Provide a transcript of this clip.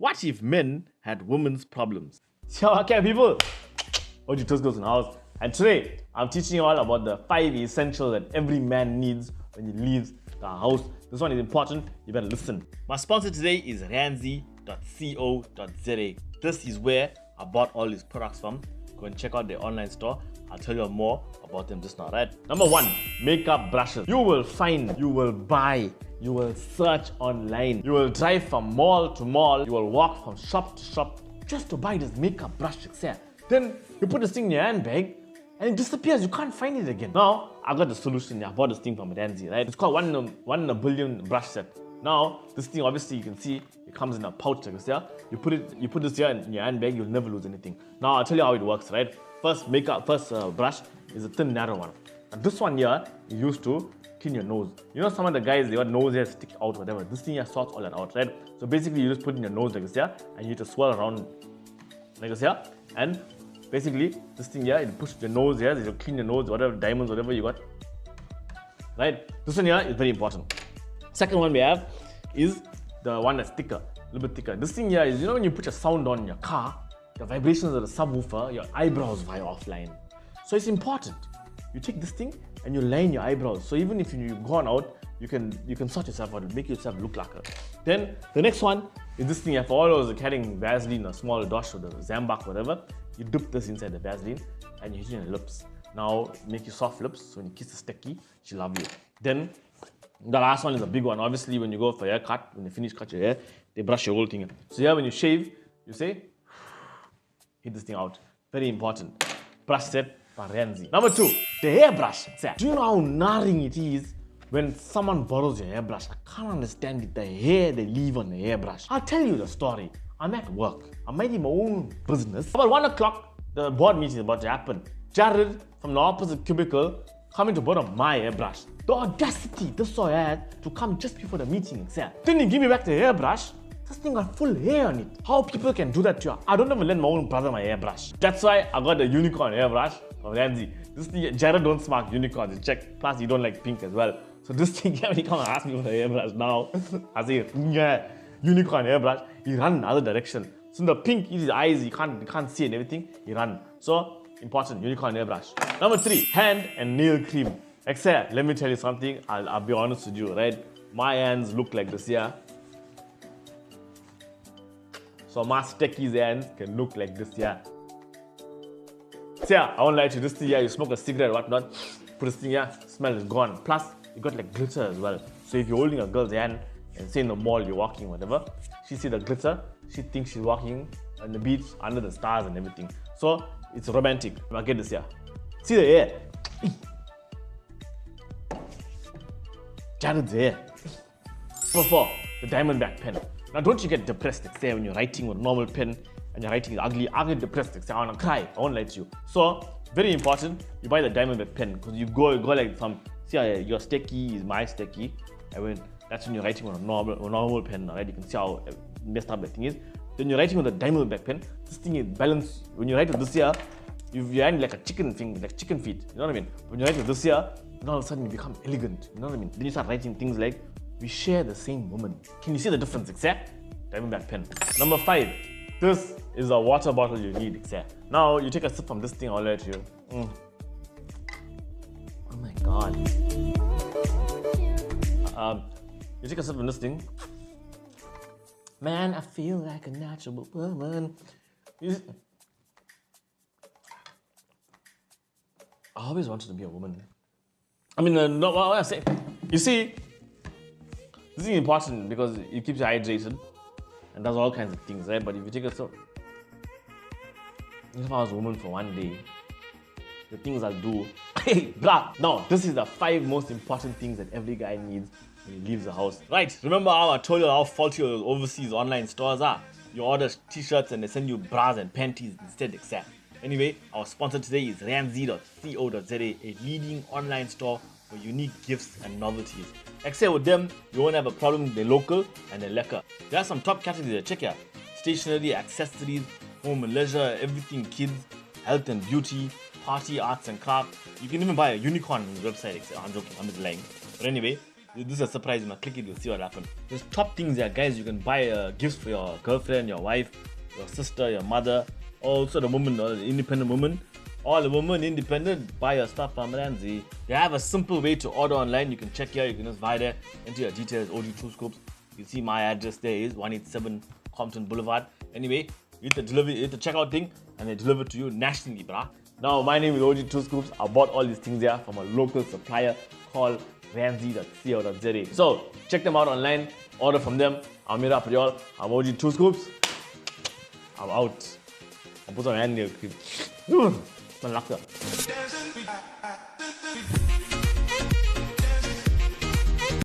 What if men had women's problems? So, okay, people, what you just goes in the house. And today, I'm teaching you all about the 5 essentials that every man needs when he leaves the house. This one is important. You better listen. My sponsor today is ranzi.co.za. This is where I bought all these products from. Go and check out their online store. I'll tell you more about them just now, right? Number 1, makeup brushes. You will find, you will buy, you will search online. You will drive from mall to mall. You will walk from shop to shop just to buy this makeup brush. Then you put this thing in your handbag and it disappears. You can't find it again. Now, I got the solution. I bought this thing from Ranzi, right? It's called one in a billion brush set. Now, this thing, obviously, you can see it comes in a pouch like this here. You put this here in your handbag, you'll never lose anything. Now, I'll tell you how it works, right? First brush is a thin, narrow one. And this one here is used to clean your nose. You know, some of the guys, they got nose hair stick out, whatever. This thing here sorts all that out, right? So basically, you just put it in your nose like this here, and you need to swirl around like this here. And basically, this thing here, it pushes your nose here, it'll clean your nose, whatever diamonds, whatever you got. Right? This one here is very important. Second one we have is the one that's thicker, a little bit thicker. This thing here is, you know, when you put your sound on in your car, the vibrations of the subwoofer, your eyebrows vibe offline. So it's important. You take this thing and you line your eyebrows. So even if you've gone out, you can sort yourself out, make yourself look like her. Then the next one is this thing here. For all those carrying Vaseline, a small dosh or the Zambak, whatever, you dip this inside the Vaseline and you hit it in your lips. Now make you soft lips, so when you kiss the sticky, she'll love you. Then the last one is a big one. Obviously, when you go for a haircut, when they finish cut your hair, they brush your whole thing. So here, when you shave, you say, hit this thing out. Very important. Brush set by Ranzi. Number 2, the hairbrush set. Do you know how gnarring it is when someone borrows your hairbrush? I can't understand it, the hair they leave on the hairbrush. I'll tell you the story. I'm at work. I'm minding my own business. About 1 o'clock, the board meeting is about to happen. Jared from the opposite cubicle coming to borrow my hairbrush. The audacity this guy had to come just before the meeting itself. Then he give me back the hairbrush. This thing got full hair on it. How people can do that to you? I don't even lend my own brother my hairbrush. That's why I got the unicorn hairbrush from Ranzi. This thing, Jared don't spark unicorns. Check. Plus, he don't like pink as well. So this thing, when he come and ask me for the hairbrush now, I say, yeah, unicorn hairbrush. He run in the other direction. So the pink is his eyes. He can't see and everything. He run. So important, unicorn hairbrush. Number 3, hand and nail cream. Except, let me tell you something. I'll be honest with you, right? My hands look like this here. So my Stecky's hands can look like this here. So yeah, I won't lie to you. This thing here, you smoke a cigarette or whatnot, put this thing here, smell is gone. Plus, you got like glitter as well. So if you're holding a girl's hand and say in the mall you're walking, whatever, she see the glitter, she thinks she's walking on the beach under the stars and everything. So it's romantic. Now get this here. See the hair? Jared's hair. Number 4, the diamond back pen. Now don't you get depressed when you're writing with a normal pen and your writing is ugly. I get depressed. I want to cry. I won't lie to you. So very important, you buy the diamond back pen because you go like some. See how your sticky is my sticky. That's when you're writing with a normal pen, right? You can see how messed up the thing is. Then you're writing with a diamond back pen. This thing is balanced. When you write with this here, you end like a chicken thing, like chicken feet. You know what I mean? When you write with this here, then all of a sudden you become elegant. You know what I mean? Then you start writing things like, we share the same woman. Can you see the difference, except? Diamond back pen. Number 5, this is a water bottle you need, except. Now you take a sip from this thing, I'll let you. Oh my god. You take a sip from this thing. Man, I feel like a natural woman. I always wanted to be a woman. I mean, no, what I say. You see, this is important because it keeps you hydrated and does all kinds of things, right? But if you take a sip, if I was a woman for one day, the things I'll do. Hey, blah. Now, this is the 5 most important things that every guy needs when he leaves the house. Right, remember how I told you how faulty your overseas online stores are? You order t-shirts and they send you bras and panties instead, except. Anyway, our sponsor today is ranzi.co.za, a leading online store for unique gifts and novelties. Except with them, you won't have a problem. They're local and they're lekker. There are some top categories there. Check out stationery, accessories, home and leisure, everything kids, health and beauty, party, arts and craft. You can even buy a unicorn on the website. I'm joking, I'm just lying. But anyway, This is a surprise, man. Click it, you'll see what happens. There's top things here, guys. You can buy gifts for your girlfriend, your wife, your sister, your mother, also the woman, the independent woman. All the women independent, buy your stuff from Ramsey. They have a simple way to order online. You can check here, you can just buy there, enter your details, OG True Scoops. You see my address there is 187 Compton Boulevard. Anyway, you hit the checkout thing and they deliver to you nationally, brah. Now, my name is OG True Scoops. I bought all these things here from a local supplier called Ramsey.co.za. So, check them out online, order from them. I'll meet up with y'all. I'm OG True Scoops. I'm out. I'll put some hand in your cream. It's my luck.